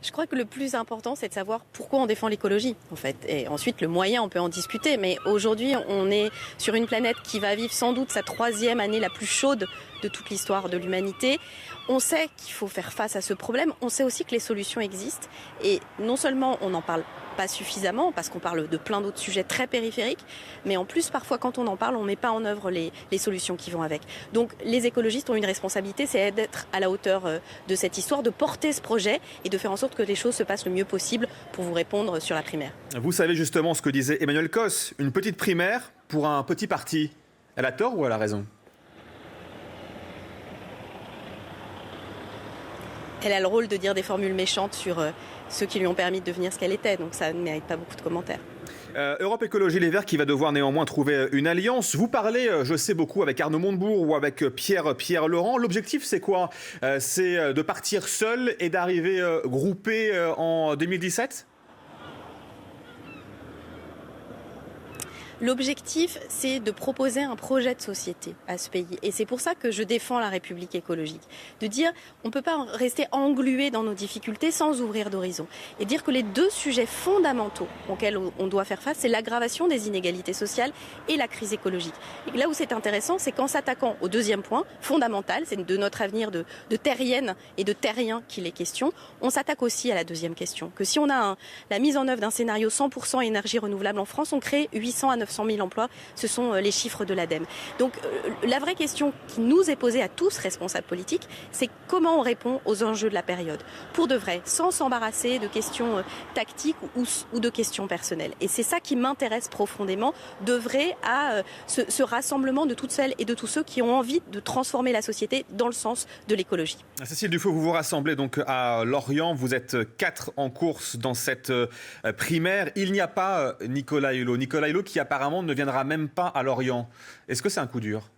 Je crois que le plus important, c'est de savoir pourquoi on défend l'écologie, en fait. Et ensuite, le moyen, on peut en discuter. Mais aujourd'hui, on est sur une planète qui va vivre sans doute sa 3e année la plus chaude de toute l'histoire de l'humanité. On sait qu'il faut faire face à ce problème. On sait aussi que les solutions existent. Et non seulement on n'en parle pas suffisamment, parce qu'on parle de plein d'autres sujets très périphériques, mais en plus, parfois, quand on en parle, on ne met pas en œuvre les solutions qui vont avec. Donc, les écologistes ont une responsabilité, c'est d'être à la hauteur de cette histoire, de porter ce projet et de faire en sorte que les choses se passent le mieux possible pour vous répondre sur la primaire. Vous savez justement ce que disait Emmanuel Cos, une petite primaire pour un petit parti. Elle a tort ou elle a raison ? Elle a le rôle de dire des formules méchantes sur ceux qui lui ont permis de devenir ce qu'elle était, donc ça ne mérite pas beaucoup de commentaires. Europe Écologie Les Verts qui va devoir néanmoins trouver une alliance. Vous parlez, je sais beaucoup, avec Arnaud Montebourg ou avec Pierre Laurent. L'objectif, c'est quoi ? C'est de partir seul et d'arriver groupé en 2017 ? L'objectif, c'est de proposer un projet de société à ce pays. Et c'est pour ça que je défends la République écologique. De dire, on ne peut pas rester englué dans nos difficultés sans ouvrir d'horizon. Et dire que les 2 sujets fondamentaux auxquels on doit faire face, c'est l'aggravation des inégalités sociales et la crise écologique. Et là où c'est intéressant, c'est qu'en s'attaquant au 2e point, fondamental, c'est de notre avenir de terrienne et de terrien qu'il est question, on s'attaque aussi à la 2e question. Que si on a la mise en œuvre d'un scénario 100% énergie renouvelable en France, on crée 800 à 900 000 emplois, ce sont les chiffres de l'ADEME. Donc la vraie question qui nous est posée à tous responsables politiques, c'est comment on répond aux enjeux de la période, pour de vrai, sans s'embarrasser de questions tactiques ou de questions personnelles. Et c'est ça qui m'intéresse profondément, d'œuvrer à ce rassemblement de toutes celles et de tous ceux qui ont envie de transformer la société dans le sens de l'écologie. Cécile Duflot, vous vous rassemblez donc à Lorient, vous êtes 4 en course dans cette primaire. Il n'y a pas Nicolas Hulot. Nicolas Hulot qui apparemment ne viendra même pas à Lorient. Est-ce que c'est un coup dur ?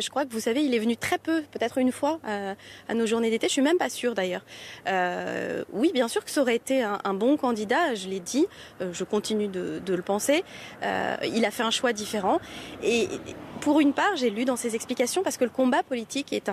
Je crois que vous savez, il est venu très peu, peut-être une fois, à nos journées d'été. Je suis même pas sûre d'ailleurs. Oui, bien sûr que ça aurait été un bon candidat, je l'ai dit, je continue de le penser. Il a fait un choix différent. Et pour une part, j'ai lu dans ses explications, parce que le combat politique est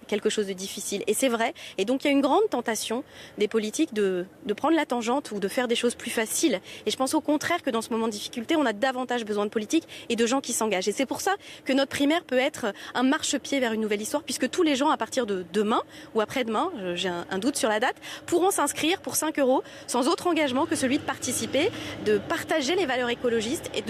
quelque chose de difficile. Et c'est vrai. Et donc il y a une grande tentation des politiques de prendre la tangente ou de faire des choses plus faciles. Et je pense au contraire que dans ce moment de difficulté, on a davantage besoin de politique et de gens qui s'engagent. Et c'est pour ça que notre primaire peut être un marchepied vers une nouvelle histoire, puisque tous les gens, à partir de demain ou après-demain, j'ai un doute sur la date, pourront s'inscrire pour 5 € sans autre engagement que celui de participer, de partager les valeurs écologistes et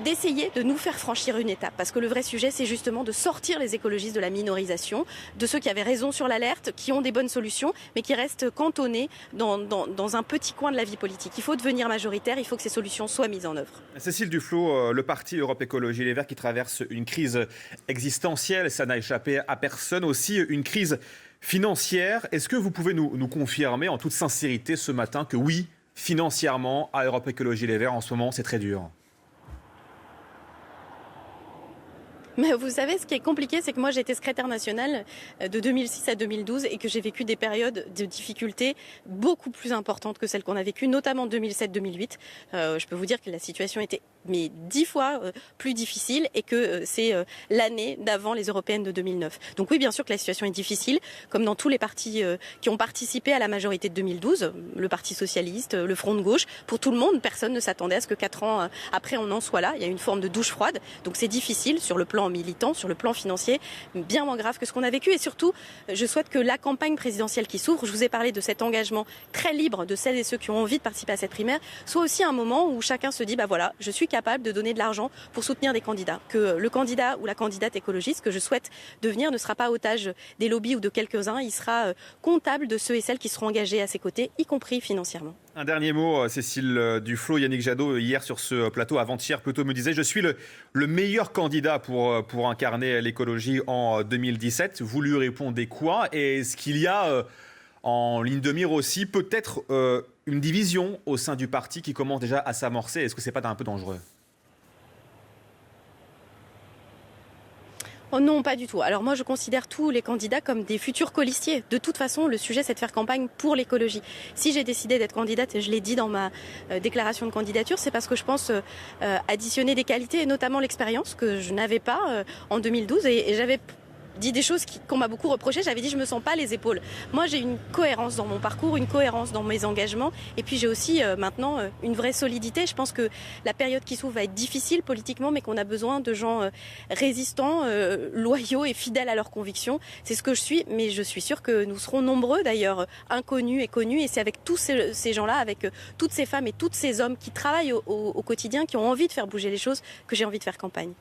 d'essayer de nous faire franchir une étape. Parce que le vrai sujet, c'est justement de sortir les écologistes de la minorisation, de ceux qui avaient raison sur l'alerte, qui ont des bonnes solutions, mais qui restent cantonnés dans un petit coin de la vie politique. Il faut devenir majoritaire, il faut que ces solutions soient mises en œuvre. Cécile Duflot, le parti Europe Écologie Les Verts qui traverse une crise existentielle, ça n'a échappé à personne, aussi une crise financière. Est-ce que vous pouvez nous confirmer en toute sincérité ce matin que oui, financièrement, à Europe Écologie Les Verts, en ce moment, c'est très dur ? Mais vous savez, ce qui est compliqué, c'est que moi, j'ai été secrétaire nationale de 2006 à 2012 et que j'ai vécu des périodes de difficultés beaucoup plus importantes que celles qu'on a vécues, notamment 2007-2008. Je peux vous dire que la situation était 10 fois plus difficile et que c'est l'année d'avant les européennes de 2009. Donc oui, bien sûr que la situation est difficile, comme dans tous les partis qui ont participé à la majorité de 2012, le Parti socialiste, le Front de gauche. Pour tout le monde, personne ne s'attendait à ce que 4 ans après, on en soit là. Il y a une forme de douche froide. Donc c'est difficile sur le plan militant, sur le plan financier, bien moins grave que ce qu'on a vécu. Et surtout, je souhaite que la campagne présidentielle qui s'ouvre, je vous ai parlé de cet engagement très libre de celles et ceux qui ont envie de participer à cette primaire, soit aussi un moment où chacun se dit, voilà, je suis capable de donner de l'argent pour soutenir des candidats. Que le candidat ou la candidate écologiste que je souhaite devenir ne sera pas otage des lobbies ou de quelques-uns, il sera comptable de ceux et celles qui seront engagés à ses côtés, y compris financièrement. Un dernier mot, Cécile Duflot. Yannick Jadot, hier sur ce plateau, avant-hier plutôt, me disait « Je suis le meilleur candidat pour incarner l'écologie en 2017 ». Vous lui répondez quoi ? Et est-ce qu'il y a en ligne de mire aussi peut-être une division au sein du parti qui commence déjà à s'amorcer ? Est-ce que ce n'est pas un peu dangereux ? Oh non, pas du tout. Alors moi, je considère tous les candidats comme des futurs colistiers. De toute façon, le sujet, c'est de faire campagne pour l'écologie. Si j'ai décidé d'être candidate, et je l'ai dit dans ma déclaration de candidature, c'est parce que je pense additionner des qualités, et notamment l'expérience que je n'avais pas en 2012. Et j'avais dit des choses qu'on m'a beaucoup reproché. J'avais dit je me sens pas les épaules. Moi j'ai une cohérence dans mon parcours, une cohérence dans mes engagements et puis j'ai aussi maintenant une vraie solidité. Je pense que la période qui s'ouvre va être difficile politiquement mais qu'on a besoin de gens résistants, loyaux et fidèles à leurs convictions. C'est ce que je suis, mais je suis sûre que nous serons nombreux d'ailleurs, inconnus et connus, et c'est avec tous ces gens-là, avec toutes ces femmes et tous ces hommes qui travaillent au quotidien, qui ont envie de faire bouger les choses, que j'ai envie de faire campagne.